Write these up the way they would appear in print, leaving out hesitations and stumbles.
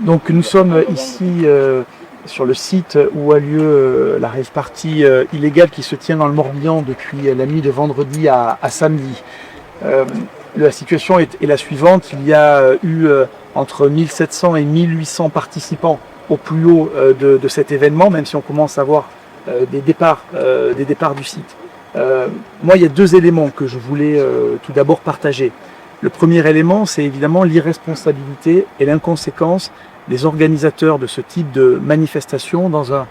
Donc nous sommes ici sur le site où a lieu la rave party illégale qui se tient dans le Morbihan depuis la nuit de vendredi à samedi. La situation est la suivante, il y a eu entre 1700 et 1800 participants au plus haut de cet événement, même si on commence à voir des départs du site. Moi, il y a deux éléments que je voulais tout d'abord partager. Le premier élément, c'est évidemment l'irresponsabilité et l'inconséquence des organisateurs de ce type de manifestation dans un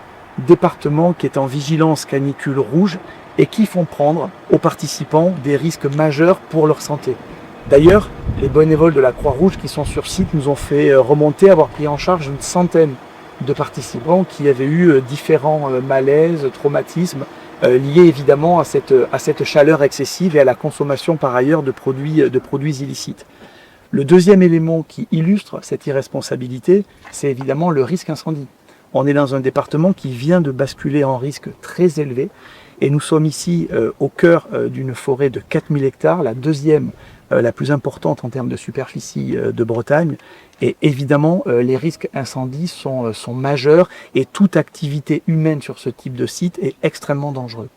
département qui est en vigilance canicule rouge et qui font prendre aux participants des risques majeurs pour leur santé. D'ailleurs, les bénévoles de la Croix-Rouge qui sont sur site nous ont fait remonter, avoir pris en charge une centaine de participants qui avaient eu différents malaises, traumatismes, liés évidemment à cette chaleur excessive et à la consommation par ailleurs de produits illicites. Le deuxième élément qui illustre cette irresponsabilité, c'est évidemment le risque incendie. On est dans un département qui vient de basculer en risque très élevé et nous sommes ici au cœur d'une forêt de 4000 hectares, la deuxième la plus importante en termes de superficie de Bretagne. Et évidemment, les risques incendies sont majeurs et toute activité humaine sur ce type de site est extrêmement dangereux.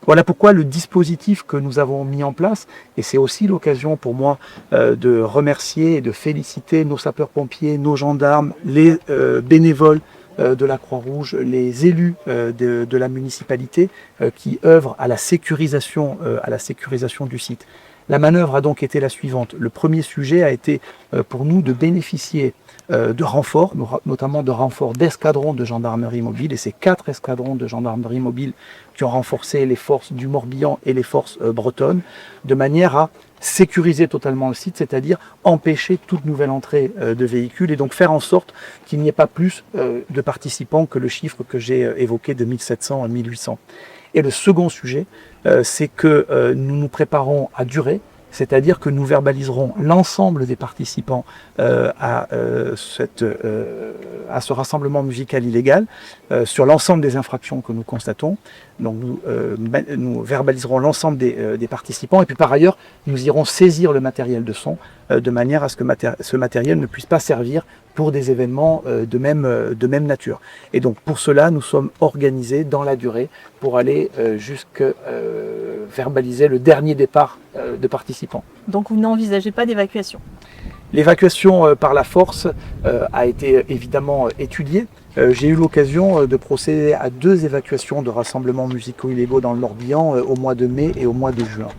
Voilà pourquoi le dispositif que nous avons mis en place, et c'est aussi l'occasion pour moi de remercier et de féliciter nos sapeurs-pompiers, nos gendarmes, les bénévoles de la Croix-Rouge, les élus de la municipalité qui œuvrent à la sécurisation du site. La manœuvre a donc été la suivante. Le premier sujet a été pour nous de bénéficier de renforts, notamment de renforts d'escadrons de gendarmerie mobile, et c'est 4 escadrons de gendarmerie mobile qui ont renforcé les forces du Morbihan et les forces bretonnes, de manière à sécuriser totalement le site, c'est-à-dire empêcher toute nouvelle entrée de véhicules et donc faire en sorte qu'il n'y ait pas plus de participants que le chiffre que j'ai évoqué de 1700 à 1800. Et le second sujet, c'est que nous nous préparons à durer, c'est-à-dire que nous verbaliserons l'ensemble des participants à ce rassemblement musical illégal sur l'ensemble des infractions que nous constatons. Donc nous verbaliserons l'ensemble des participants et puis par ailleurs nous irons saisir le matériel de son de manière à ce que ce matériel ne puisse pas servir pour des événements de même nature. Et donc pour cela nous sommes organisés dans la durée pour aller jusqu'à verbaliser le dernier départ de participants. Donc vous n'envisagez pas d'évacuation? L'évacuation par la force a été évidemment étudiée. J'ai eu l'occasion de procéder à 2 évacuations de rassemblements musicaux illégaux dans le Morbihan au mois de mai et au mois de juin.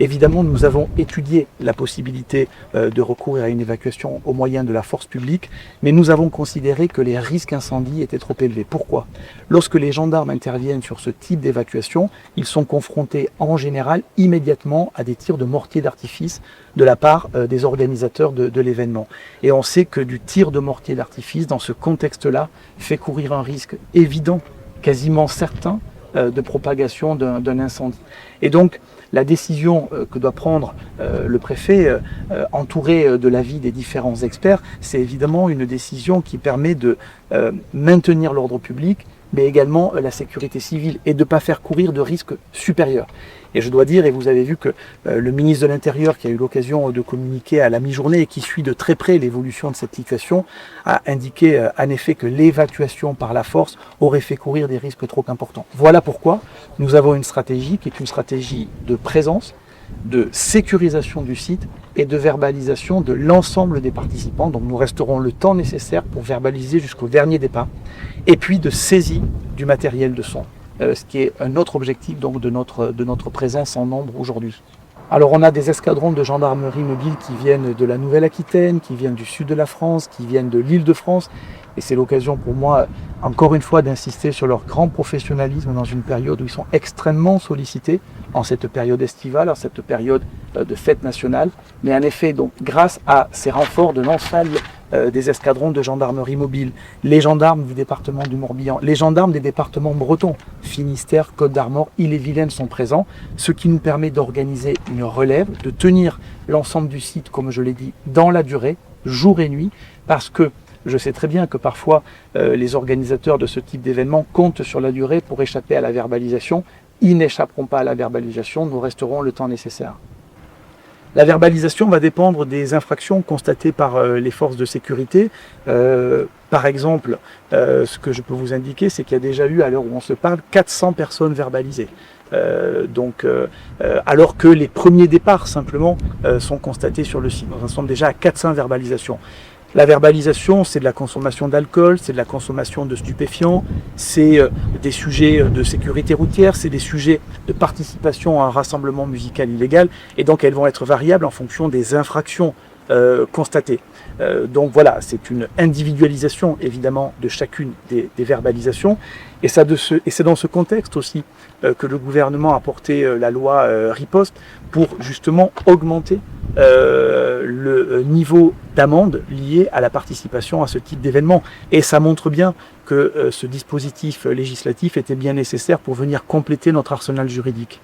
Évidemment, nous avons étudié la possibilité de recourir à une évacuation au moyen de la force publique, mais nous avons considéré que les risques incendies étaient trop élevés. Pourquoi? Lorsque les gendarmes interviennent sur ce type d'évacuation, ils sont confrontés en général immédiatement à des tirs de mortier d'artifice de la part des organisateurs de l'événement. Et on sait que du tir de mortier d'artifice, dans ce contexte-là, fait courir un risque évident, quasiment certain, de propagation d'un incendie. Et donc, la décision que doit prendre le préfet, entouré de l'avis des différents experts, c'est évidemment une décision qui permet de maintenir l'ordre public, mais également la sécurité civile et de ne pas faire courir de risques supérieurs. Et je dois dire, et vous avez vu que le ministre de l'Intérieur, qui a eu l'occasion de communiquer à la mi-journée et qui suit de très près l'évolution de cette situation, a indiqué en effet que l'évacuation par la force aurait fait courir des risques trop importants. Voilà pourquoi nous avons une stratégie qui est une stratégie de présence, de sécurisation du site et de verbalisation de l'ensemble des participants. Donc nous resterons le temps nécessaire pour verbaliser jusqu'au dernier départ et puis de saisie du matériel de son. Ce qui est un autre objectif donc, de notre présence en nombre aujourd'hui. Alors on a des escadrons de gendarmerie mobile qui viennent de la Nouvelle-Aquitaine, qui viennent du sud de la France, qui viennent de l'Île-de-France. Et c'est l'occasion pour moi, encore une fois, d'insister sur leur grand professionnalisme dans une période où ils sont extrêmement sollicités, en cette période estivale, en cette période de fête nationale. Mais en effet, donc, grâce à ces renforts de l'ensemble des escadrons de gendarmerie mobile, les gendarmes du département du Morbihan, les gendarmes des départements bretons, Finistère, Côte-d'Armor, Ille-et-Vilaine sont présents, ce qui nous permet d'organiser une relève, de tenir l'ensemble du site, comme je l'ai dit, dans la durée, jour et nuit, parce que je sais très bien que parfois les organisateurs de ce type d'événement comptent sur la durée pour échapper à la verbalisation. Ils n'échapperont pas à la verbalisation, nous resterons le temps nécessaire. La verbalisation va dépendre des infractions constatées par les forces de sécurité. Par exemple, ce que je peux vous indiquer, c'est qu'il y a déjà eu, à l'heure où on se parle, 400 personnes verbalisées. Alors que les premiers départs, simplement, sont constatés sur le site. Nous en sommes déjà à 400 verbalisations. La verbalisation, c'est de la consommation d'alcool, c'est de la consommation de stupéfiants, c'est des sujets de sécurité routière, c'est des sujets de participation à un rassemblement musical illégal, et donc elles vont être variables en fonction des infractions constatées. Donc voilà, c'est une individualisation évidemment de chacune des verbalisations, et c'est dans ce contexte aussi que le gouvernement a porté la loi Riposte pour justement augmenter le niveau d'amende lié à la participation à ce type d'événement. Et ça montre bien que ce dispositif législatif était bien nécessaire pour venir compléter notre arsenal juridique.